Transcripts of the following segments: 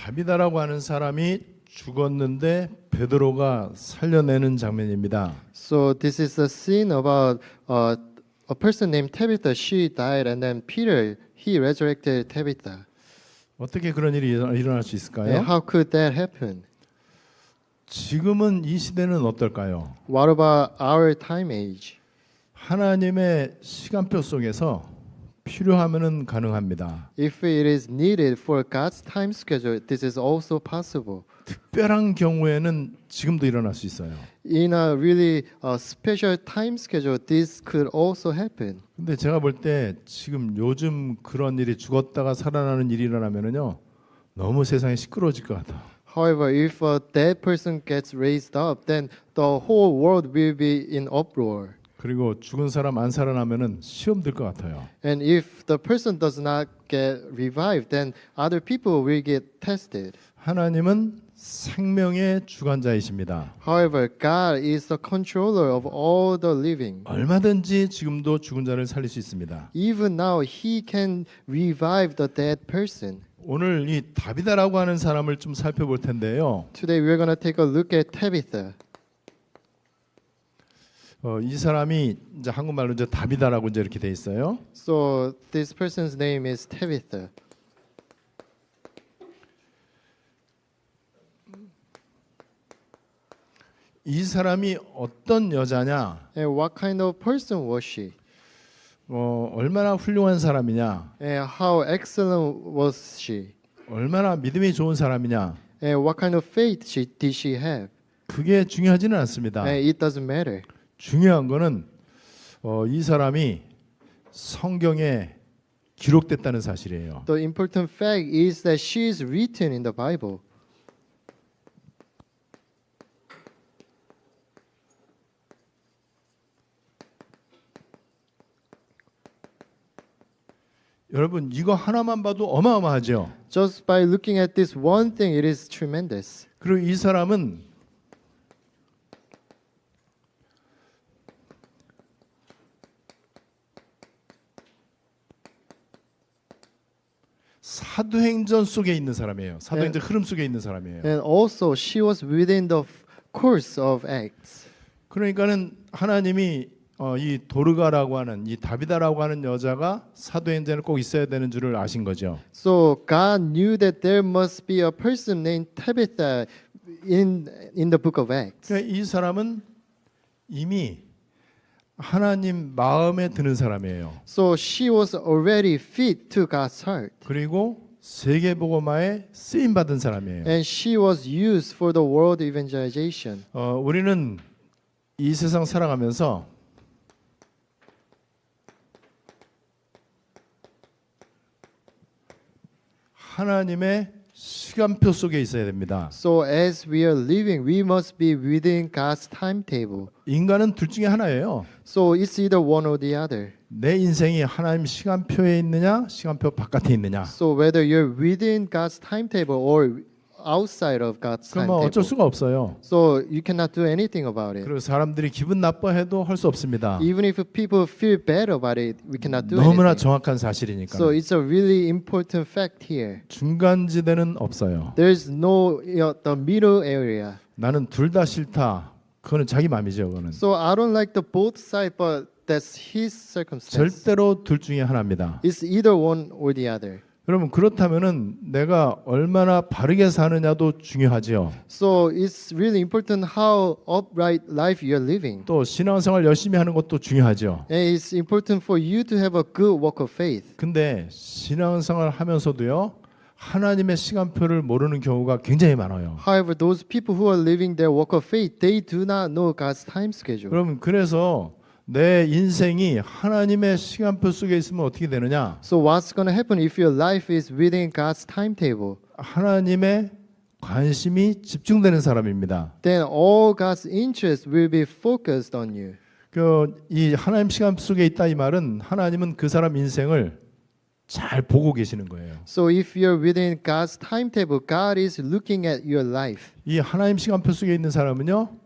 다비다라고 하는 사람이 죽었는데 베드로가 살려내는 장면입니다. So this is a scene about a person named Tabitha. She died, and then Peter he resurrected Tabitha. 어떻게 그런 일이 일어날 수 있을까요? And how could that happen? 지금은 이 시대는 어떨까요? What about our time age? 하나님의 시간표 속에서 필요하면은 가능합니다. If it is needed for God's time schedule, this is also possible. 특별한 경우에는 지금도 일어날 수 있어요. In a really special time schedule, this could also happen. 근데 제가 볼 때 지금 요즘 그런 일이 죽었다가 살아나는 일이 일어나면은요 너무 세상이 시끄러워질 것 같아. However, if a dead person gets raised up, then the whole world will be in uproar. 그리고 죽은 사람 안 살아나면은 시험 들 것 같아요. And if the person does not get revived, then other people will get tested. 하나님은 생명의 주관자이십니다. However, God is the controller of all the living. 얼마든지 지금도 죽은 자를 살릴 수 있습니다. Even now, He can revive the dead person. 오늘 이 다비다라고 하는 사람을 좀 살펴볼 텐데요. Today, we're going to take a look at Tabitha. 이 사람이 이제 한국말로 이제 다비다라고 이제 이렇게 돼 있어요. So this person's name is Tabitha. 이 사람이 어떤 여자냐? And what kind of person was she? 얼마나 훌륭한 사람이냐? And how excellent was she? 얼마나 믿음이 좋은 사람이냐? And what kind of faith did she have? 그게 중요하지는 않습니다. And it doesn't matter. 중요한 거는 이 사람이 성경에 기록됐다는 사실이에요. The important fact is that she is written in the Bible. 여러분 이거 하나만 봐도 어마어마하죠. Just by looking at this one thing, it is tremendous. 그리고 이 사람은 사도행전 속에 있는 사람이에요. 사도행전 흐름 속에 있는 사람이에요. And also, she was within the course of Acts. 그러니까는 하나님이 이 도르가라고 하는 이 다비다라고 하는 여자가 사도행전에 꼭 있어야 되는 줄을 아신 거죠. So God knew that there must be a person named Tabitha in the book of Acts. 그러니까 이 사람은 이미 하나님 마음에 드는 사람이에요. So she was already fit to God's heart. 그리고 세계복음화에 쓰임 받은 사람이에요. And she was used for the world evangelization. 우리는 이 세상 살아가면서 하나님의 시간표 속에 있어야 됩니다. So as we are living, we must be within God's timetable. 인간은 둘 중에 하나예요. So it's either one or the other. 내 인생이 하나님 시간표에 있느냐, 시간표 바깥에 있느냐. So whether you're within God's timetable or outside of God's 그럼 어쩔 timetable. 수가 없어요. So you cannot do anything about it. 그리고 사람들이 기분 나빠해도 할 수 없습니다. Even if people feel bad about it, we cannot do 너무나 anything. 정확한 사실이니까. So it's a really important fact here. 중간지대는 없어요. There's no the middle area. 나는 둘 다 싫다. 그거는 자기 마음이죠. 그거는. So I don't like the both side, but that's his circumstance. 절대로 둘 중에 하나입니다. It's either one or the other. 여러분 그렇다면은 내가 얼마나 바르게 사느냐도 중요하지요. So it's really important how upright life you're living. 또 신앙생활 열심히 하는 것도 중요하죠. And it's important for you to have a good walk of faith. 근데 신앙생활 하면서도요. 하나님의 시간표를 모르는 경우가 굉장히 많아요. However, those people who are living their walk of faith, they do not know God's time schedule. 그럼 그래서 내 인생이 하나님의 시간표 속에 있으면 어떻게 되느냐? So what's going to happen if your life is within God's timetable? 하나님의 관심이 집중되는 사람입니다. Then all God's interest will be focused on you. 이 하나님 시간 속에 있다 이 말은 하나님은 그 사람 인생을 잘 보고 계시는 거예요. So if you're within God's timetable, God is looking at your life. 이 하나님 시간표 속에 있는 사람은요.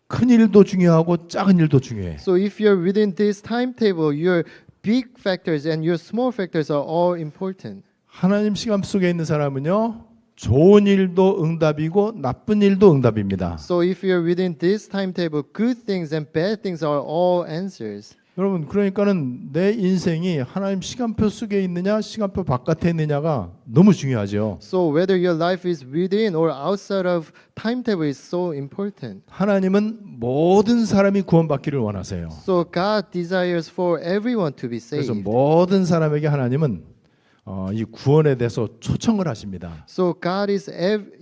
큰 일도 중요하고 작은 일도 중요해. So if you're within this timetable, your big factors and your small factors are all important. 하나님 시간 속에 있는 사람은요. 좋은 일도 응답이고 나쁜 일도 응답입니다. So if you're within this timetable, good things and bad things are all answers. 여러분 그러니까는 내 인생이 하나님 시간표 속에 있느냐 시간표 바깥에 있느냐가 너무 중요하죠. So whether your life is within or outside of timetable is so important. 하나님은 모든 사람이 구원받기를 원하세요. So God desires for everyone to be 그래서 saved. 모든 사람에게 하나님은 이 구원에 대해서 초청을 하십니다. So God is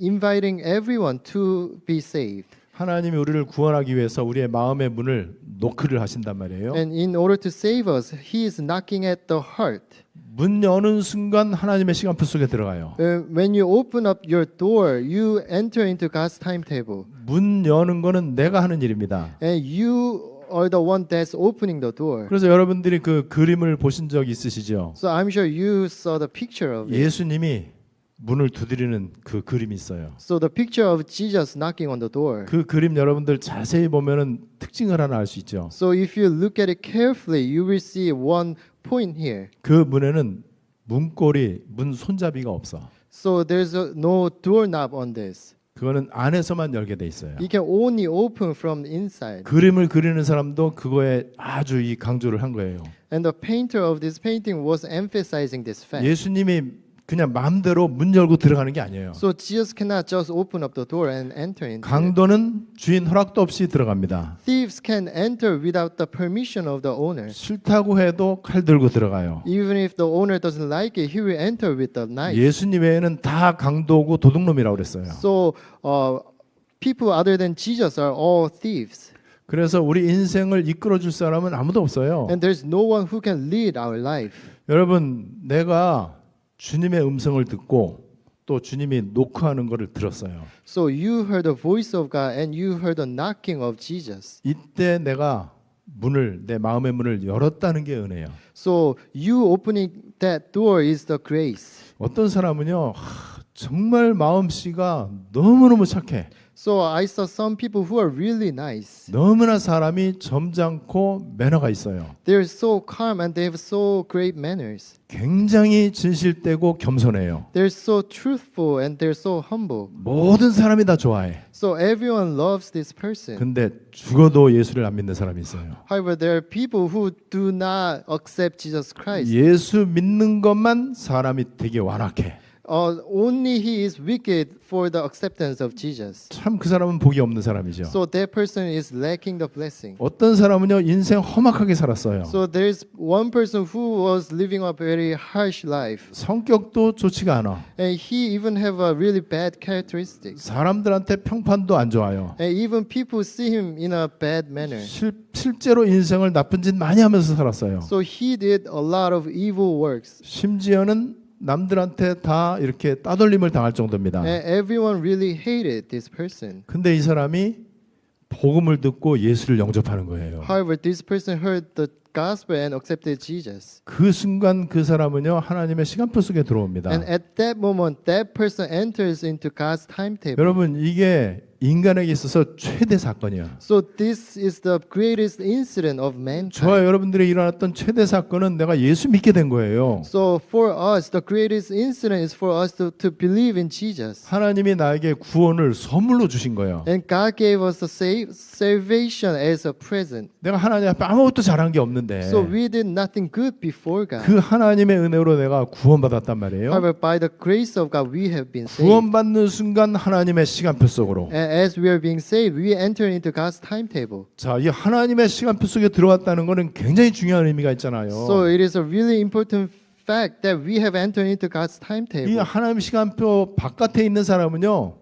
inviting everyone to be saved. 하나님이 우리를 구원하기 위해서 우리의 마음의 문을 노크를 하신단 말이에요. And in order to save us, He is knocking at the heart. 문 여는 순간 하나님의 시간표 속에 들어가요. When you open up your door, you enter into God's timetable. 문 여는 거는 내가 하는 일입니다. And you are the one that's opening the door. 그래서 여러분들이 그 그림을 보신 적 있으시죠? So I'm sure you saw the picture of it. 예수님이 문을 두드리는 그 그림이 있어요. So the picture of Jesus knocking on the door. 그 그림 여러분들 자세히 보면은 특징을 하나 알 수 있죠. So if you look at it carefully, you will see one point here. 그 문에는 문고리, 문 손잡이가 없어. So there's no doorknob on this. 그거는 안에서만 열게 돼 있어요. You can only open from inside. 그림을 그리는 사람도 그거에 아주 이 강조를 한 거예요. And the painter of this painting was emphasizing this fact. 예수님이 그냥 마음대로 문 열고 들어가는 게 아니에요. So Jesus cannot just open up the door and enter into it. 강도는 주인 허락도 없이 들어갑니다. Thieves can enter without the permission of the owner. 싫다고 해도 칼 들고 들어가요. Even if the owner doesn't like it, he will enter with the knife. 예수님 외에는 다 강도고 도둑놈이라고 그랬어요. So people other than Jesus are all thieves. 그래서 우리 인생을 이끌어 줄 사람은 아무도 없어요. And there's no one who can lead our life. 여러분, 내가 주님의 음성을 듣고 또 주님이 노크하는 것을 들었어요. So you heard the voice of God and you heard the knocking of Jesus. 이때 내가 내 마음의 문을 열었다는 게 은혜예요. So you opening that door is the grace. 어떤 사람은요, 정말 마음씨가 너무너무 착해. So I saw some people who are really nice. 너무나 사람이 점잖고 매너가 있어요. They're so calm and they have so great manners. 굉장히 진실되고 겸손해요. They're so truthful and they're so humble. 모든 사람이 다 좋아해. So everyone loves this person. 근데 죽어도 예수를 안 믿는 사람이 있어요. However, there are people who do not accept Jesus Christ. 예수 믿는 것만 사람이 되게 완악해. Only he is wicked for the acceptance of Jesus. 참 그 사람은 복이 없는 사람이죠. So that person is lacking the blessing. 어떤 사람은요 인생 험악하게 살았어요. So there's one person who was living a very harsh life, 성격도 좋지가 않아. and he even have a really bad characteristics. 사람들한테 평판도 안 좋아요. And even people see him in a bad manner. 실제로 인생을 나쁜 짓 많이 하면서 살았어요. So he did a lot of evil works. 심지어는 남들한테 다 이렇게 따돌림을 당할 정도입니다. And everyone really hated this person. 근데 이 사람이 복음을 듣고 예수를 영접하는 거예요. However, this person heard the gospel and accepted Jesus. 그 순간 그 사람은요 하나님의 시간표 속에 들어옵니다. And at that moment, that person enters into God's timetable. 여러분 이게 인간에게 있어서 최대 사건이야. So this is the greatest incident of mankind. 저와 여러분들이 일어났던 최대 사건은 내가 예수 믿게 된 거예요. So for us, the greatest incident is for us to believe in Jesus. 하나님이 나에게 구원을 선물로 주신 거예요. And God gave us the salvation as a present. 내가 하나님 앞에 아무것도 잘한 게 없는데 So we did nothing good before God. 그 하나님의 은혜로 내가 구원받았단 말이에요. However, by the grace of God, we have been saved. 구원받는 순간 하나님의 시간표 속으로. And as we are being saved, we enter into God's timetable. 자, 이 하나님의 시간표 속에 들어왔다는 것은 굉장히 중요한 의미가 있잖아요. So it is a really important fact that we have entered into God's 이 timetable. 하나님 시간표 바깥에 있는 사람은요,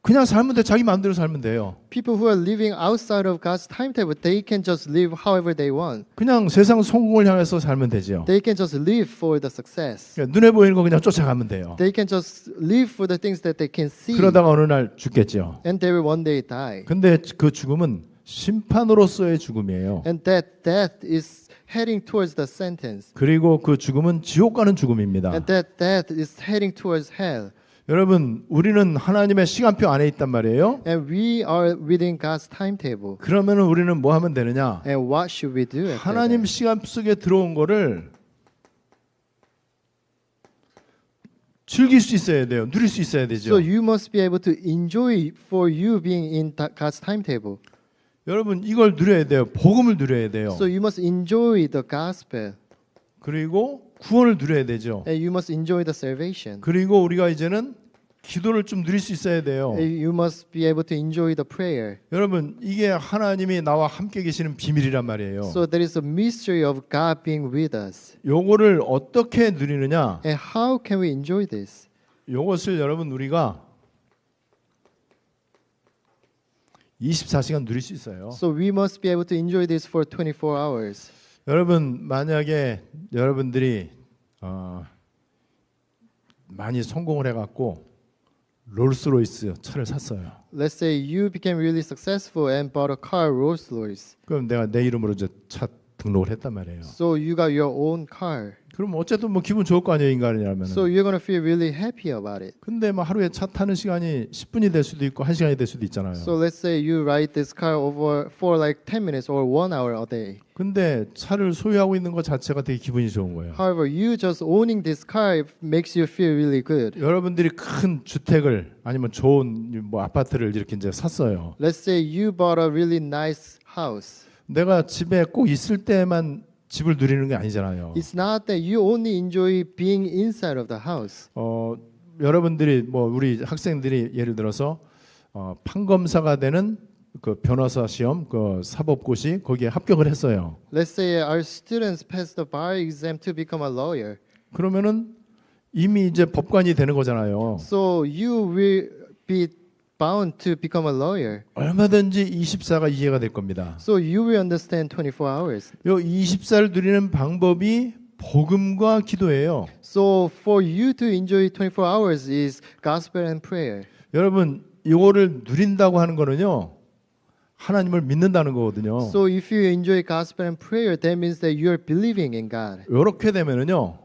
그냥 살면 돼, 자기 마음대로 살면 돼요. People who are living outside of God's timetable, they can just live however they want. 그냥 세상 성공을 향해서 살면 되죠. They can just live for the success. 그러니까 눈에 보이는 거 그냥 쫓아가면 돼요. They can just live for the things that they can see. 그러다가 어느 날 죽겠죠. And they will one day die. 근데 그 죽음은 심판으로서의 죽음이에요. And that death is heading towards the sentence. 그리고 그 죽음은 지옥 가는 죽음입니다. And that death is heading towards hell. 여러분, 우리는 하나님의 시간표 안에 있단 말이에요. And we are within God's timetable. 그러면 우리는 뭐 하면 되느냐? And what should we do? 하나님 시간 속에 들어온 거를 즐길 수 있어야 돼요. 누릴 수 있어야 So 되죠. you must be able to enjoy for you being in God's timetable. 여러분 이걸 누려야 돼요. 복음을 누려야 돼요. So you must enjoy the gospel 그리고 구원을 누려야 되죠. and you must enjoy the salvation. 그리고 우리가 이제는 기도를 좀 누릴 수 있어야 돼요. You must be able to enjoy the prayer. 여러분 이게 하나님이 나와 함께 계시는 비밀이란 말이에요. So there is a mystery of God being with us. 요거를 어떻게 누리느냐? And how can we enjoy this? 요것을 여러분 우리가 24시간 누릴 수 있어요. So we must be able to enjoy this for 24 hours. 여러분 만약에 여러분들이 많이 성공을 해갖고 롤스로이스 차를 샀어요. Let's say you became really successful and bought a car, Rolls-Royce. 그럼 내가 내 이름으로 이제 차 등록을 했단 말이에요. So you got your own car. 그럼 어쨌든 뭐 기분 좋을 거 아니에요 인간이라면. So you're gonna feel really happy about it. 근데 뭐 하루에 차 타는 시간이 10분이 될 수도 있고 1시간이 될 수도 있잖아요. So let's say you ride this car over for like 10 minutes or 1 hour a day. 근데 차를 소유하고 있는 것 자체가 되게 기분이 좋은 거예요. However, you just owning this car makes you feel really good. 여러분들이 큰 주택을 아니면 좋은 뭐 아파트를 이렇게 이제 샀어요. Let's say you bought a really nice house. 내가 집에 꼭 있을 때만 집을 누리는 게 아니잖아요. It's not that you only enjoy being inside of the house. 여러분들이 뭐 우리 학생들이 예를 들어서 판검사가 되는 그 변호사 시험 그 사법고시 거기에 합격을 했어요. Let's say our students pass the bar exam to become a lawyer. 그러면은 이미 이제 법관이 되는 거잖아요. So you will be bound to become a lawyer. 얼마든지 24가 이해가 될 겁니다. So you will understand 24 hours. 요 24를 누리는 방법이 복음과 기도예요. So for you to enjoy 24 hours is gospel and prayer. 여러분 이거를 누린다고 하는 거는요. 하나님을 믿는다는 거거든요. So if you enjoy gospel and prayer, that means that you are believing in God. 이렇게 되면은요.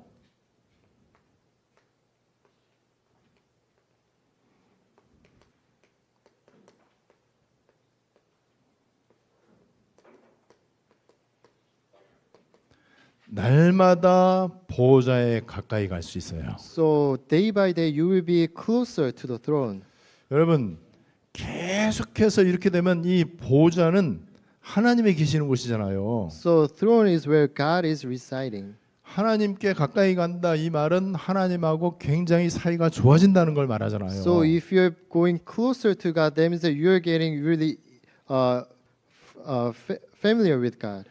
날마다 보호자에 가까이 갈 수 있어요. So day by day you will be closer to the throne. 여러분 계속해서 이렇게 되면 이 보호자는 하나님이 계시는 곳이잖아요. So throne is where God is residing. 하나님께 가까이 간다 이 말은 하나님하고 굉장히 사이가 좋아진다는 걸 말하잖아요. So if you're going closer to God, that means that you're getting really familiar with God.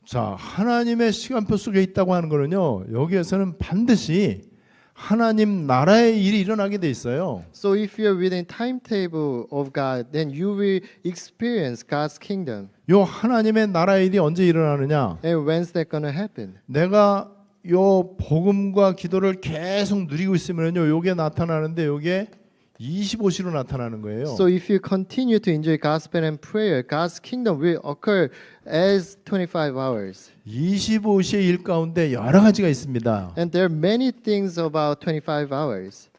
자, 하나님의 시간표 속에 있다고 하는 거는요. 여기에서는 반드시 하나님 나라의 일이 일어나게 돼 있어요. So if you're within timetable of God, then you will experience God's kingdom. 요 하나님의 나라의 일이 언제 일어나느냐? And when's that gonna happen? 내가 요 복음과 기도를 계속 누리고 있으면요. 요게 나타나는데 요게 25시로 나타나는 거예요. So if you continue to enjoy gospel and prayer, God's kingdom will occur as 25 hours. 25시의 일 가운데 여러 가지가 있습니다. And there are many things about 25 hours.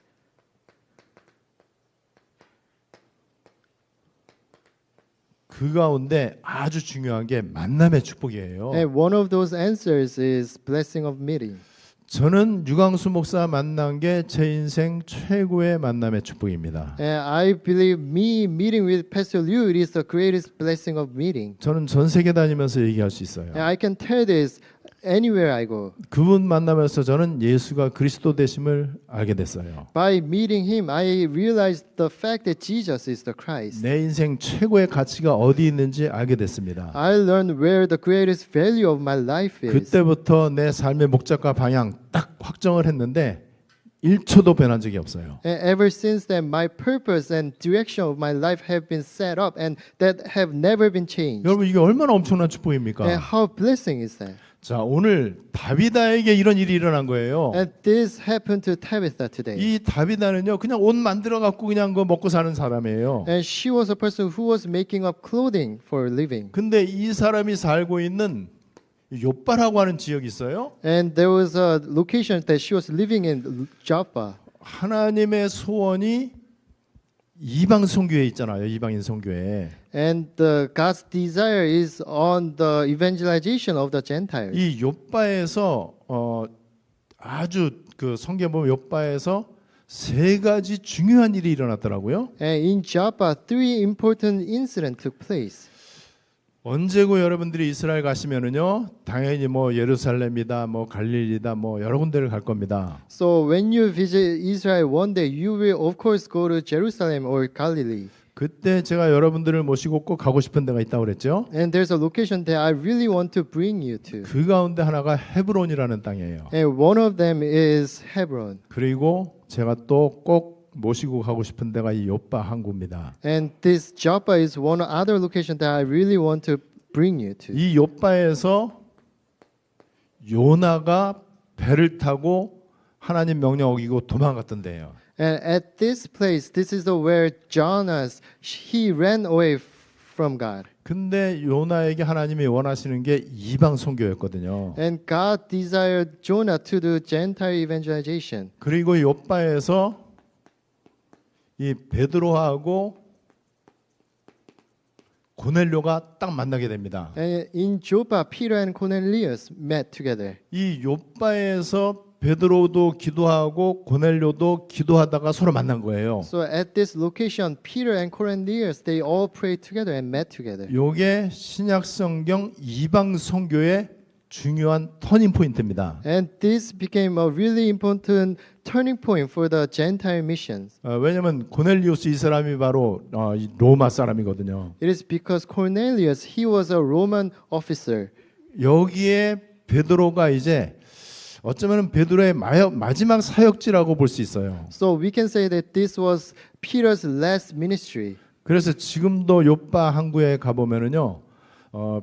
그 가운데 아주 중요한 게 만남의 축복이에요. And one of those answers is blessing of meeting. 저는 유광수 목사 만난 게 제 인생 최고의 만남의 축복입니다. And I believe me meeting with Pastor Liu is the greatest blessing of meeting. 저는 전 세계 다니면서 얘기할 수 있어요. And I can tell this anywhere I go. 그분 만나면서 저는 예수가 그리스도 되심을 알게 됐어요. By meeting him, I realized the fact that Jesus is the Christ. 내 인생 최고의 가치가 어디 있는지 알게 됐습니다. I learned where the greatest value of my life is. 그때부터 내 삶의 목적과 방향 딱 확정을 했는데 1초도 변한 적이 없어요. And ever since then, my purpose and direction of my life have been set up and that have never been changed. 여러분 이게 얼마나 엄청난 축복입니까? And how blessing is that? 자, 오늘 다비다에게 이런 일이 일어난 거예요. And this happened to Tabitha today. 이 다비다는요, 그냥 옷 만들어 갖고 그냥 그 먹고 사는 사람이에요. And she was a person who was making up clothing for a living. 근데 이 사람이 살고 있는 욥바라고 하는 지역이 있어요. And there was a location that she was living in, Joppa. 하나님의 소원이 이방 선교회 있잖아요. 이방인 선교회. And God's desire is on the evangelization of the Gentiles. 이 욥바에서 아주 그 성경 보면 욥바에서 세 가지 중요한 일이 일어났더라고요. And in Joppa, three important incidents took place. 언제고 여러분들이 이스라엘 가시면은요, 당연히 뭐 예루살렘이다, 뭐 갈릴리다, 뭐 여러 군데를 갈 겁니다. So when you visit Israel one day, you will of course go to Jerusalem or Galilee. 그때 제가 여러분들을 모시고 꼭 가고 싶은 데가 있다고 그랬죠. And there's a location that I really want to bring you to. 그 가운데 하나가 헤브론이라는 땅이에요. And one of them is Hebron. 그리고 제가 또 꼭 모시고 가고 싶은 데가 이 요빠 항구입니다. And this Joppa is one other location that I really want to bring you to. 이 요빠에서 요나가 배를 타고 하나님 명령 어기고 도망갔던 데예요. And at this place, this is the where Jonas he ran away from God. 근데 요나에게 하나님이 원하시는 게 이방 선교였거든요. And God desired Jonah to do Gentile evangelization. 그리고 요빠에서 이 베드로하고 고넬료가 딱 만나게 됩니다. And in Joppa, Peter and Cornelius met together. 이 요빠에서 베드로도 기도하고 고넬료도 기도하다가 서로 만난 거예요. So at this location, Peter and Cornelius they all prayed together and met together. 요게 신약 성경 이방 선교의 중요한 터닝 포인트입니다. And this became a really important turning point for the Gentile missions. 왜냐하면 고넬리우스 이 사람이 바로 이 로마 사람이거든요. It is because Cornelius he was a Roman officer. 여기에 베드로가 이제 어쩌면 베드로의 마지막 사역지라고 볼 수 있어요. So we can say that this was Peter's last ministry. 그래서 지금도 요빠 항구에 가보면은요,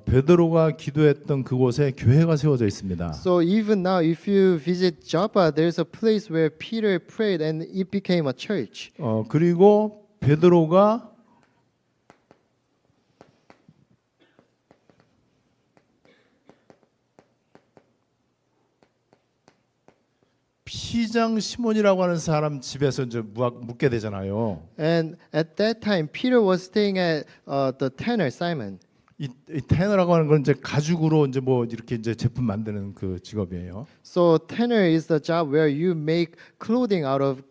베드로가 기도했던 그곳에 교회가 세워져 있습니다. So even now, if you visit Joppa, there's a place where Peter prayed, and it became a church. 그리고 베드로가 피장 시몬이라고 하는 사람 집에서 이제 묵게 되잖아요. And at that time, Peter was staying at the tanner Simon. 이 테너라고 하는 건 이제 가죽으로 이제 뭐 이렇게 이제 제품 만드는 그 직업이에요. So tanner is the job where you make clothing out of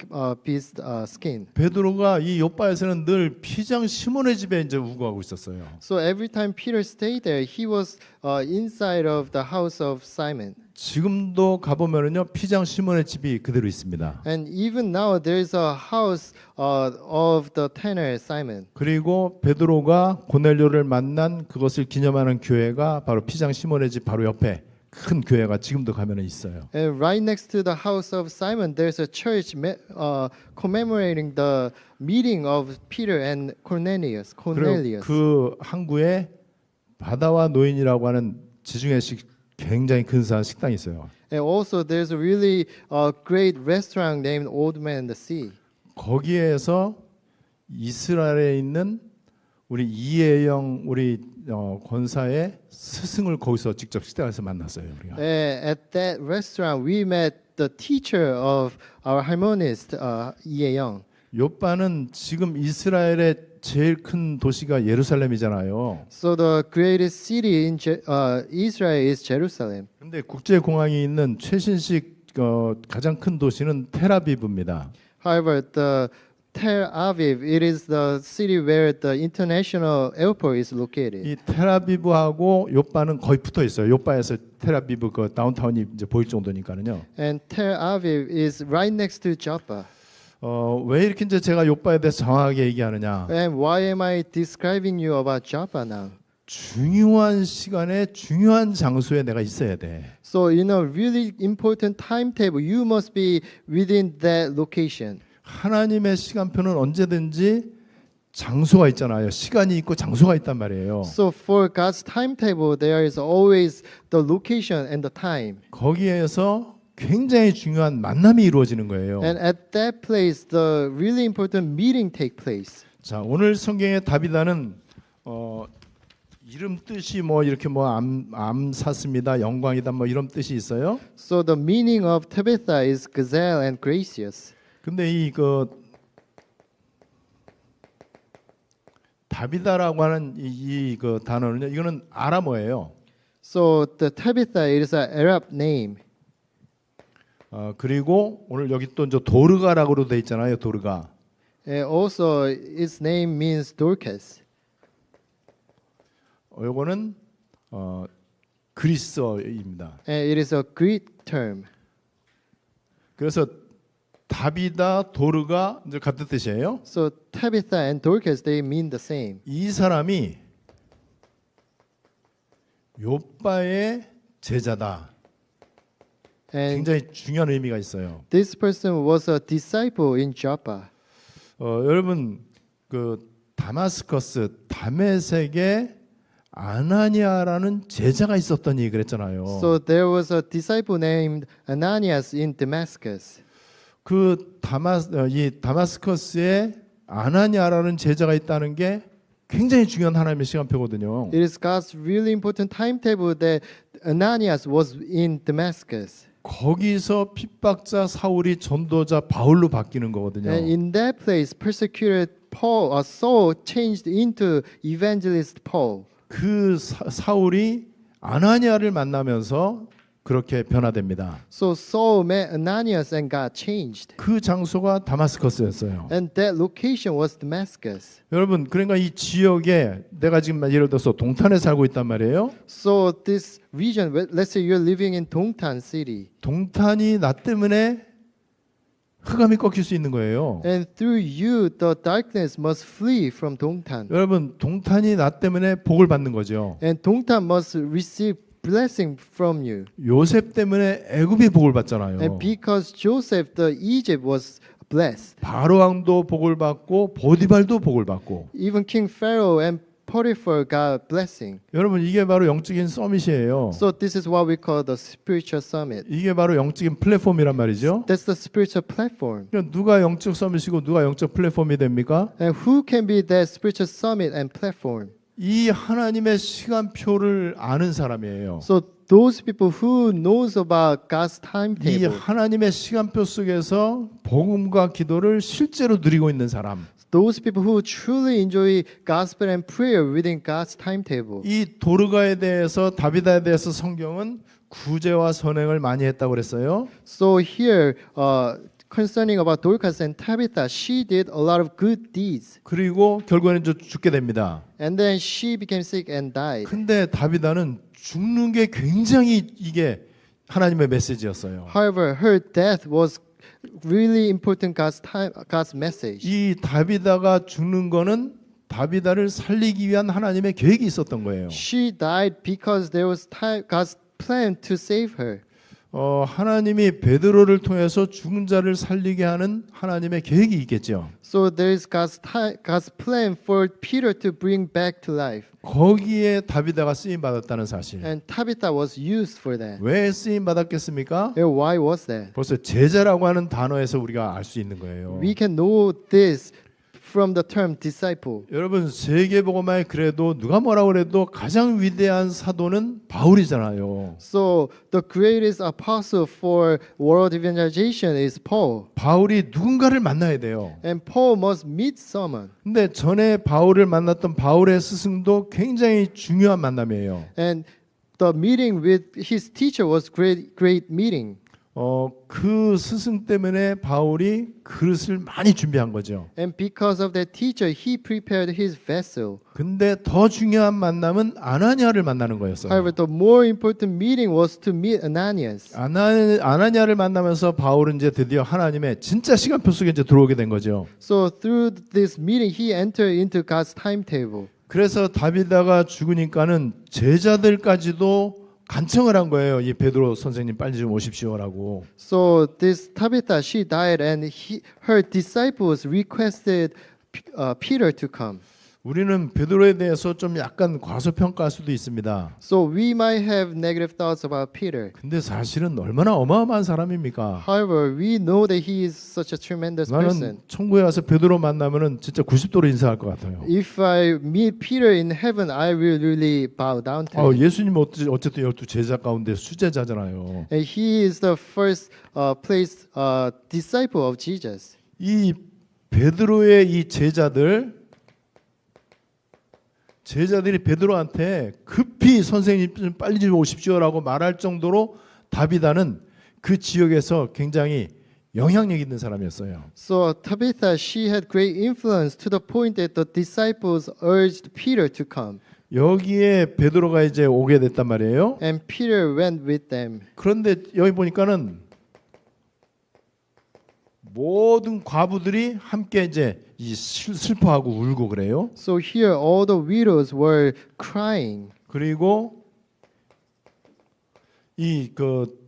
beast skin. 베드로가 이 요빠에서는 늘 피장 시몬의 집에 이제 우거하고 있었어요. So every time Peter stayed there, he was inside of the house of Simon. 지금도 가보면은요 피장 시몬의 집이 그대로 있습니다. And even now, there's a house of the tanner Simon. 그리고 베드로가 고넬료를 만난 그것을 기념하는 교회가 바로 피장 시몬의 집 바로 옆에 큰 교회가 지금도 가면은 있어요. And right next to the house of Simon, there's a church commemorating the meeting of Peter and Cornelius. 그리고 그 항구에 바다와 노인이라고 하는 지중해식 굉장히 근사한 식당이 있어요. And also, there's a really great restaurant named Old Man in the Sea. 거기에서 이스라엘에 있는 우리 이혜영 우리 권사의 스승을 거기서 직접 식당에서 만났어요. 우리가. At that restaurant, we met the teacher of our harmonist, Lee Young. 요빠는 지금 이스라엘의 제일 큰 도시가 예루살렘이잖아요. So the greatest city in Israel is Jerusalem. 근데 국제 공항이 있는 최신식 가장 큰 도시는 텔아비브입니다. However, the Tel Aviv, it is the city where the international airport is located. 이 텔아비브하고 요빠는 거의 붙어 있어요. 요빠에서 텔아비브 그 다운타운이 이제 보일 정도니까는요. And Tel Aviv is right next to Joppa. 왜 이렇게 이제 제가 요빠에 대해서 정확하게 얘기하느냐? And why am I describing you about Joppa now? 중요한 시간에 중요한 장소에 내가 있어야 돼. So in a really important timetable, you must be within that location. 하나님의 시간표는 언제든지 장소가 있잖아요. 시간이 있고 장소가 있단 말이에요. So for God's timetable, there is always the location and the time. 거기에서 굉장히 중요한 만남이 이루어지는 거예요. And at that place, the really important meeting take place. 자, 오늘 성경의 다비다는 이름 뜻이 뭐 이렇게 뭐 암사슴이다, 영광이다 뭐 이런 뜻이 있어요. So the meaning of Tabitha is gazelle and gracious. 근데 이 다비다라고 하는 이 단어는요. 이거는 아람어예요. So the Tabitha is an Arab name. 그리고 오늘 여기 또 이제 도르가라고도 돼 있잖아요. 도르가. Also, its name means Dorcas. 요거는 그리스어입니다. And it is a Greek term. 그래서 다비다, 도르가 이제 같은 뜻이에요. So Tabitha and Dorcas, they mean the same. 이 사람이 욥바의 제자다. And 굉장히 중요한 의미가 있어요. this person was a disciple in Joppa. 여러분 그 다마스커스 다메섹에 아나니아라는 제자가 있었더니 그랬잖아요. So there was a disciple named Ananias in Damascus. 이 다마스커스에 아나니아라는 제자가 있다는 게 굉장히 중요한 하나님의 시간표거든요. It is God's really important timetable that Ananias was in Damascus. 거기서 핍박자 사울이 전도자 바울로 바뀌는 거거든요. And in that place, persecuted Saul changed into evangelist Paul. 그 사울이 아나니아를 만나면서 그렇게 변화됩니다. So Saul met Ananias and got changed. 그 장소가 다마스커스였어요. And that location was Damascus. 여러분, 그러니까 이 지역에 내가 지금 예를 들어서 동탄에 살고 있단 말이에요. So this region, let's say you're living in Dongtan city. 동탄이 나 때문에 흑암이 꺾일 수 있는 거예요. And through you, the darkness must flee from Dongtan. 여러분, 동탄이 나 때문에 복을 받는 거죠. And Dongtan must receive blessing from you. 요셉 때문에 애굽이 복을 받잖아요. And because Joseph, the Egypt was blessed. 바로 왕도 복을 받고 보디발도 복을 받고. Even King Pharaoh and Potiphar got blessing. 여러분, 이게 바로 영적인 서밋이에요. So this is what we call the spiritual summit. 이게 바로 영적인 플랫폼이란 말이죠. That's the spiritual platform. 그러니까 누가 영적 서밋이고 누가 영적 플랫폼이 됩니까? And who can be that spiritual summit and platform? 이 하나님의 시간표를 아는 사람이에요. So those people who knows about God's 이 timetable. 하나님의 시간표 속에서 복음과 기도를 실제로 누리고 있는 사람. Those people who truly enjoy gospel and prayer within God's timetable. 이 도르가에 대해서 다비다에 대해서 성경은 구제와 선행을 많이 했다고 그랬어요. So here, concerning about Dorcas and Tabitha, she did a lot of good deeds. 그리고 결국에는 죽게 됩니다. And then she became sick and died. 근데 다비다는 죽는 게 굉장히 이게 하나님의 메시지였어요. However, her death was really important God's message. 이 다비다가 죽는 거는 다비다를 살리기 위한 하나님의 계획이 있었던 거예요. She died because there was God's plan to save her. 하나님이 베드로를 통해서 죽은 자를 살리게 하는 하나님의 계획이 있겠죠. So there is God's plan for Peter to bring back to life. 거기에 다비다가 쓰임 받았다는 사실. And Tabitha was used for that. 왜 쓰임 받았겠습니까? And why was that? 벌써 제자라고 하는 단어에서 우리가 알 수 있는 거예요. We can know this from the term disciple. 여러분, 세계복음화에 그래도 누가 뭐라고 그래도 가장 위대한 사도는 바울이잖아요. So the greatest apostle for world evangelization is Paul. 바울이 누군가를 만나야 돼요. And Paul must meet someone. 근데 전에 바울을 만났던 바울의 스승도 굉장히 중요한 만남이에요. And the meeting with his teacher was great meeting. 그 스승 때문에 바울이 그릇을 많이 준비한 거죠. And because of that teacher, he prepared his vessel. 근데 더 중요한 만남은 아나니아를 만나는 거였어요. However, the more important meeting was to meet Ananias. 아나니아를 만나면서 바울은 이제 드디어 하나님의 진짜 시간표 속에 이제 들어오게 된 거죠. So through this meeting, he entered into God's timetable. 그래서 다비다가 죽으니까는 제자들까지도 간청을 한 거예요. 이 베드로 선생님 빨리 좀 오십시오라고. So this Tabitha, she died, and her disciples requested Peter to come. 우리는 베드로에 대해서 좀 약간 과소평가할 수도 있습니다. So we might have negative thoughts about Peter. 근데 사실은 얼마나 어마어마한 사람입니까? However, we know that he is such a tremendous 나는 person. 천국에 가서 베드로 만나면은 진짜 90도로 인사할 것 같아요. If I meet Peter in heaven, I will really bow down to him. 예수님 어쨌든 12 제자 가운데 수제자잖아요. And he is the first disciple of Jesus. 이 베드로의 이 제자들이 베드로한테 급히 선생님 좀 빨리 좀 오십시오라고 말할 정도로 다비다는 그 지역에서 굉장히 영향력 있는 사람이었어요. So Tabitha, she had great influence to the point that the disciples urged Peter to come, 여기에 베드로가 이제 오게 됐단 말이에요. and Peter went with them. 그런데 여기 보니까는 모든 과부들이 함께 이제 이 슬퍼하고 울고 그래요. So here all the widows were crying. 그리고 이 그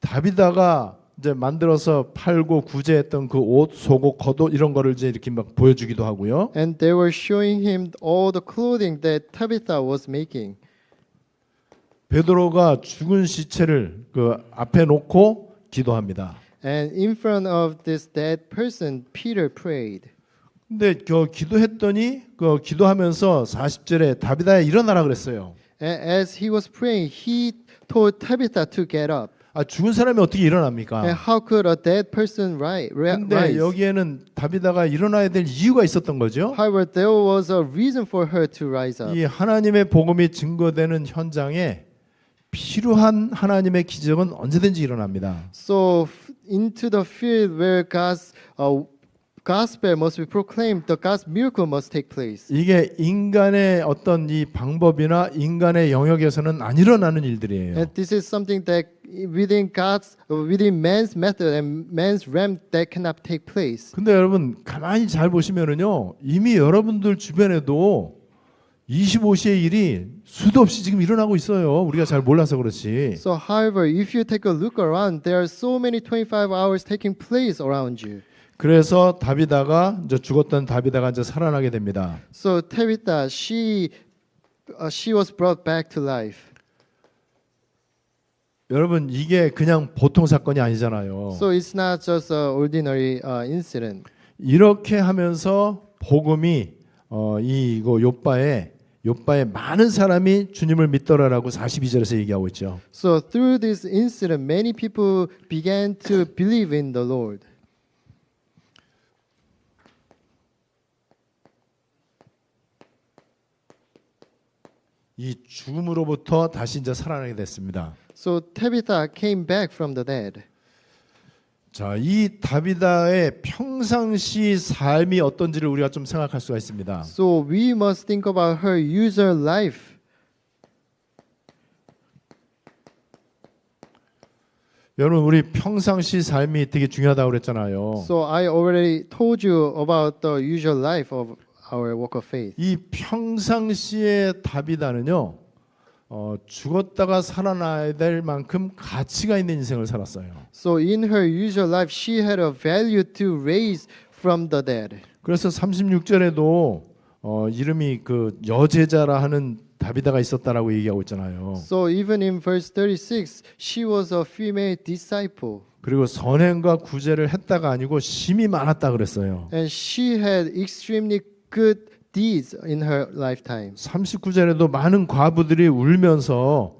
다비다가 이제 만들어서 팔고 구제했던 그 옷, 속옷, 겉옷 이런 거를 이제 이렇게 막 보여주기도 하고요. And they were showing him all the clothing that Tabitha was making. 베드로가 죽은 시체를 그 앞에 놓고 기도합니다. And in front of this dead person, Peter prayed. 근데 그 기도했더니 그 기도하면서 40절에 다비다야 일어나라 그랬어요. And as he was praying, he told Tabitha to get up. 아 죽은 사람이 어떻게 And 일어납니까? how could a dead person 근데 rise? 여기에는 다비다가 일어나야 될 이유가 있었던 거죠. However, there was a reason for her to rise up. 이 하나님의 복음이 증거되는 현장에 필요한 하나님의 기적은 언제든지 일어납니다. So into the field where God's gospel must be proclaimed, the God's miracle must take place. 이게 인간의 어떤 이 방법이나 인간의 영역에서는 안 일어나는 일들이에요. And this is something that within man's method and man's realm that cannot take place. 근데 여러분 가만히 잘 보시면은요 이미 여러분들 주변에도 25시의 일이 수도 없이 지금 일어나고 있어요. 우리가 잘 몰라서 그렇지. So, however, if you take a look around, there are so many 25 hours taking place around you. 그래서 다비다가 이제 죽었던 다비다가 이제 살아나게 됩니다. So Tabitha, she was brought back to life. 여러분 이게 그냥 보통 사건이 아니잖아요. So it's not just an ordinary incident. 이렇게 하면서 복음이 이거 요바에 많은 사람이 주님을 믿더라라고 42절에서 얘기하고 있죠. So through this incident, many people began to believe in the Lord. 이 죽음으로부터 다시 이제 살아나게 됐습니다. So Tabitha came back from the dead. 자, 이 다비다의 평상시 삶이 어떤지를 우리가 좀 생각할 수가 있습니다. So we must think about her usual life. 여러분 우리 평상시 삶이 되게 중요하다고 그랬잖아요. So I already told you about the usual life of our walk of faith. 이 평상시의 다비다는요. 죽었다가 살아나야 될 만큼 가치가 있는 인생을 살았어요. So in her usual life, she had a value to raise from the dead. 그래서 36절에도 이름이 그 여제자라 하는 다비다가 있었다라고 얘기하고 있잖아요. So even in verse 36, she was a female disciple. 그리고 선행과 구제를 했다가 아니고 심이 많았다 그랬어요. And she had extremely good deeds in her lifetime. 39절에도 많은 과부들이 울면서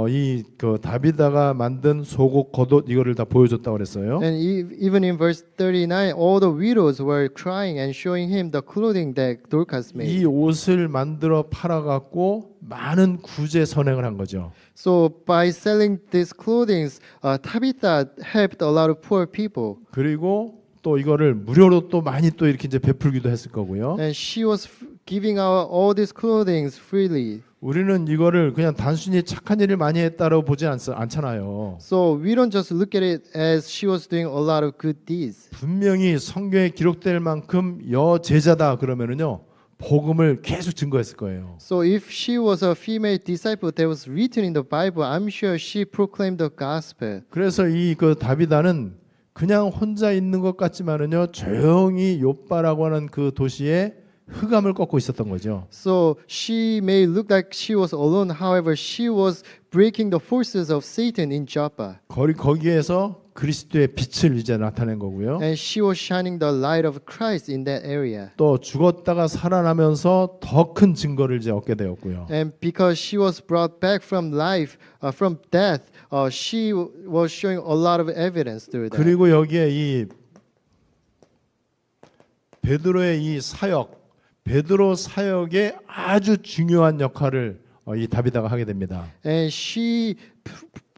이 그 다비다가 만든 속옷 겉옷 이거를 다 보여줬다고 그랬어요. And even in verse 39, all the widows were crying and showing him the clothing that Dorcas made. 이 옷을 만들어 팔아갖고 많은 구제 선행을 한 거죠. So by selling these clothing, Tabitha helped a lot of poor people. 그리고 또 이거를 무료로 또 많이 또 이렇게 이제 베풀기도 했을 거고요. And she was giving out all these clothing freely. 우리는 이거를 그냥 단순히 착한 일을 많이 했다고 보지 않잖아요. So we don't just look at it as she was doing a lot of good deeds. 분명히 성경에 기록될 만큼 여제자다 그러면은요. 복음을 계속 증거했을 거예요. So if she was a female disciple that was written in the Bible, I'm sure she proclaimed the gospel. 그래서 이 그 다비다는 그냥 혼자 있는 것 같지만은요. 조용히 요빠라고 하는 그 도시에 흑암을 꺾고 있었던 거죠. So she may look like she was alone. However, she was breaking the forces of Satan in Joppa. 거기에서 그리스도의 빛을 이제 나타낸 거고요. And she was shining the light of Christ in that area. 또 죽었다가 살아나면서 더 큰 증거를 이제 얻게 되었고요. And because she was brought back from life, from death, she was showing a lot of evidence through that. 그리고 여기에 이 베드로의 이 사역, 베드로 사역의 아주 중요한 역할을 이 다비다가 하게 됩니다. And she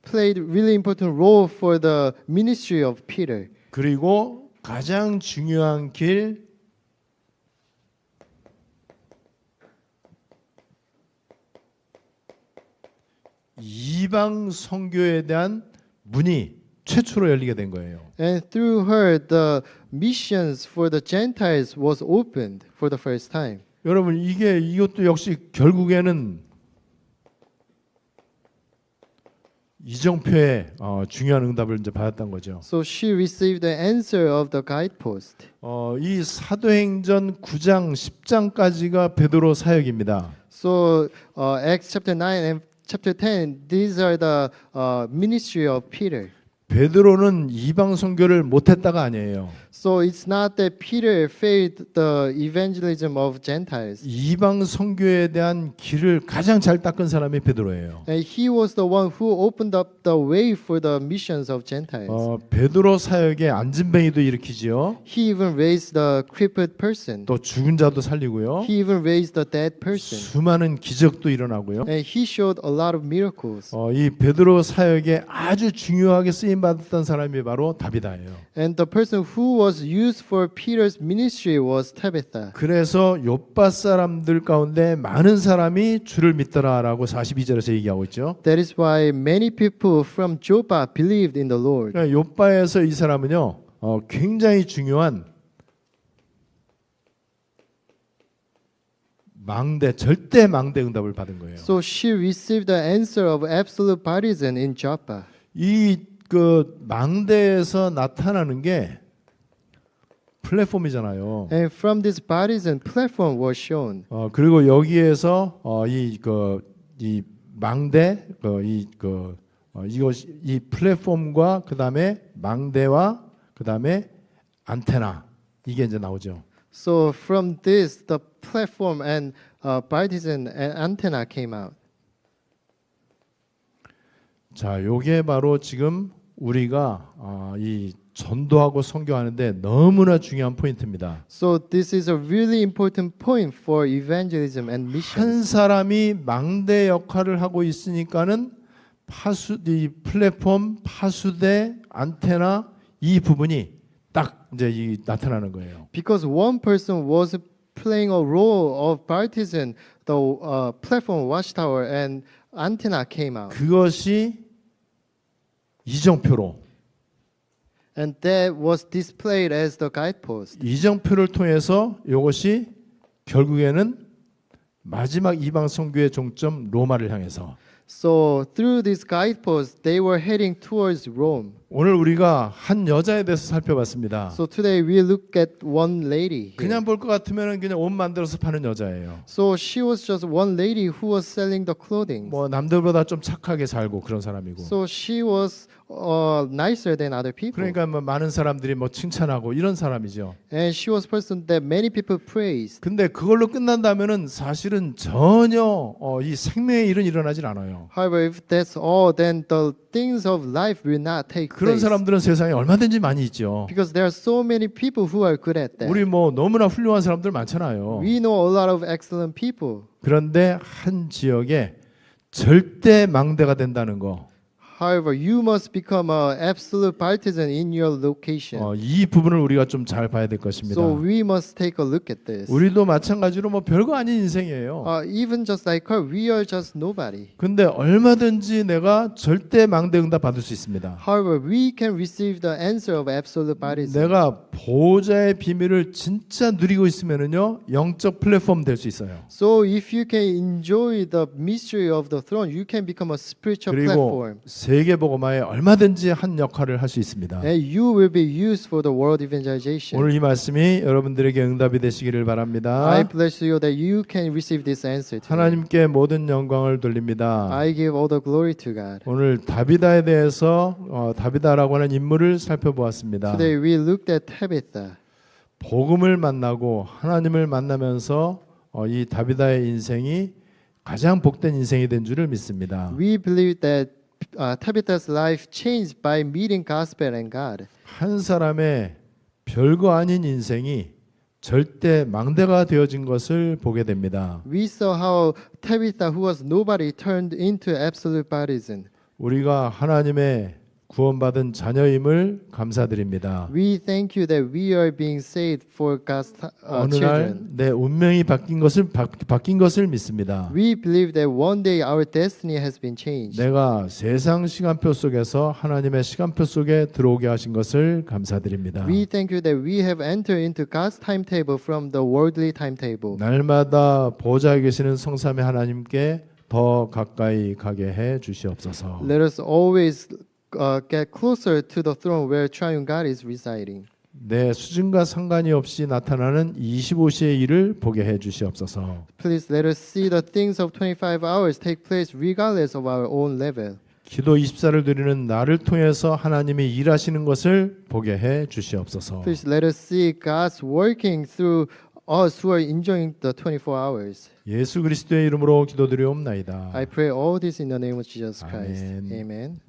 played really important role for the ministry of Peter. 그리고 가장 중요한 길 이방 선교에 대한 문이 최초로 열리게 된 거예요. And through her, the missions for the Gentiles was opened for the first time. 여러분 이것도 역시 결국에는 이정표의 중요한 응답을 이제 받았던 거죠. So she received the answer of the guidepost. 이 사도행전 9장 10장까지가 베드로 사역입니다. So Acts chapter 9 and chapter 10, these are the ministry of Peter. 베드로는 이방 선교를 못했다가 아니에요. So it's not that Peter failed the evangelism of Gentiles. 이방 선교에 대한 길을 가장 잘 닦은 사람이 베드로예요. And he was the one who opened up the way for the missions of Gentiles. 베드로 사역에 앉은뱅이도 일으키지요. He even raised the crippled person. 또 죽은 자도 살리고요. He even raised the dead person. 수많은 기적도 일어나고요. And he showed a lot of miracles. 이 베드로 사역에 아주 중요하게 쓰임 받았던 사람이 바로 다비다예요. And the person who was used for Peter's ministry was Tabitha. 그래서 욥바 사람들 가운데 많은 사람이 주를 믿더라라고 42절에서 얘기하고 있죠. That is why many people from Joppa believed in the Lord. 그러니까 욥바에서 이 사람은요, 굉장히 중요한 절대 망대 응답을 받은 거예요. So she received the answer of absolute baptism in Joppa. 이 망대에서 나타나는 게 플랫폼이잖아요. And from this baptism, platform was shown. 그리고 여기에서 이 망대 이 플랫폼과 그다음에 망대와 그다음에 안테나 이게 이제 나오죠. So from this, the platform and baptism and antenna came out. 자, 요게 바로 지금 우리가 이 전도하고 선교하는데 너무나 중요한 포인트입니다. So this is a really important point for evangelism and 한 missions. 사람이 망대 역할을 하고 있으니까는 이 플랫폼, 파수대, 안테나 이 부분이 딱 이제 나타나는 거예요. Because one person was playing a role of baptism, the platform, watchtower, and antenna came out. 그것이 이정표로 And that was displayed as the guidepost. 이정표를 통해서 이것이 결국에는 마지막 이방 선교의 종점 로마를 향해서 So through this guidepost, they were heading towards Rome. 오늘 우리가 한 여자에 대해서 살펴봤습니다. So today we look at one lady here. 그냥 볼 것 같으면 그냥 옷 만들어서 파는 여자예요. So she was just one lady who was selling the clothing. 뭐 남들보다 좀 착하게 살고 그런 사람이고. So she was nicer than other people. 그러니까 뭐 많은 사람들이 뭐 칭찬하고 이런 사람이죠. And she was a person that many people praised. 근데 그걸로 끝난다면은 사실은 전혀 이 생명의 일은 일어나질 않아요. However, if that's all, then the things of life will not take 그런 place. 사람들은 세상에 얼마든지 많이 있죠. Because there are so many people who are good at that. 우리 뭐 너무나 훌륭한 사람들 많잖아요. We know a lot of excellent people. 그런데 한 지역에 절대 망대가 된다는 거. However, you must become an absolute partisan in your location. 이 부분을 우리가 좀 잘 봐야 될 것입니다. So we must take a look at this. 우리도 마찬가지로 뭐 별거 아닌 인생이에요. Even just like her, we are just nobody. 근데 얼마든지 내가 절대 망대 응답 받을 수 있습니다. However, we can receive the answer of absolute partisan. 내가 보호자의 비밀을 진짜 누리고 있으면은요 영적 플랫폼 될 수 있어요. So if you can enjoy the mystery of the throne, you can become a spiritual 그리고 platform. 세계 복음화에 얼마든지 한 역할을 할 수 있습니다. And you will be used for the world evangelization. 오늘 이 말씀이 여러분들에게 응답이 되시기를 I 바랍니다. bless you that you can receive this answer today. 하나님께 모든 영광을 돌립니다. I give all the glory to God. 오늘 다비다에 대해서 다비다라고 하는 인물을 살펴보았습니다. Today we looked at Tabitha. 복음을 만나고 하나님을 만나면서 이 다비다의 인생이 가장 복된 인생이 된 줄을 믿습니다. We believe that Tabitha's life changed by meeting gospel and God. 한 사람의 별거 아닌 인생이 절대 망대가 되어진 것을 보게 됩니다. We saw how Tabitha, who was nobody, turned into absolute partisan. 우리가 하나님의 구원받은 자녀임을 감사드립니다. We thank you that we are being saved for God's 어느 날 children. 내 운명이 바뀐 것을 믿습니다. We believe that one day our destiny has been changed. 내가 세상 시간표 속에서 하나님의 시간표 속에 들어오게 하신 것을 감사드립니다. We thank you that we have entered into God's timetable from the worldly timetable. 날마다 보좌에 계시는 성삼위 하나님께 더 가까이 가게 해 주시옵소서. Let us always get closer to the throne where triune God is residing. 내 수준과 상관이 없이 나타나는 25시의 일을 보게 해 주시옵소서. Please let us see the things of 25 hours take place regardless of our own level. 기도 24를 드리는 나를 통해서 하나님이 일하시는 것을 보게 해 주시옵소서. Please let us see God's working through us who are enjoying the 24 hours. 예수 그리스도의 이름으로 기도드리옵나이다. I pray all this in the name of Jesus Christ. 아멘. Amen.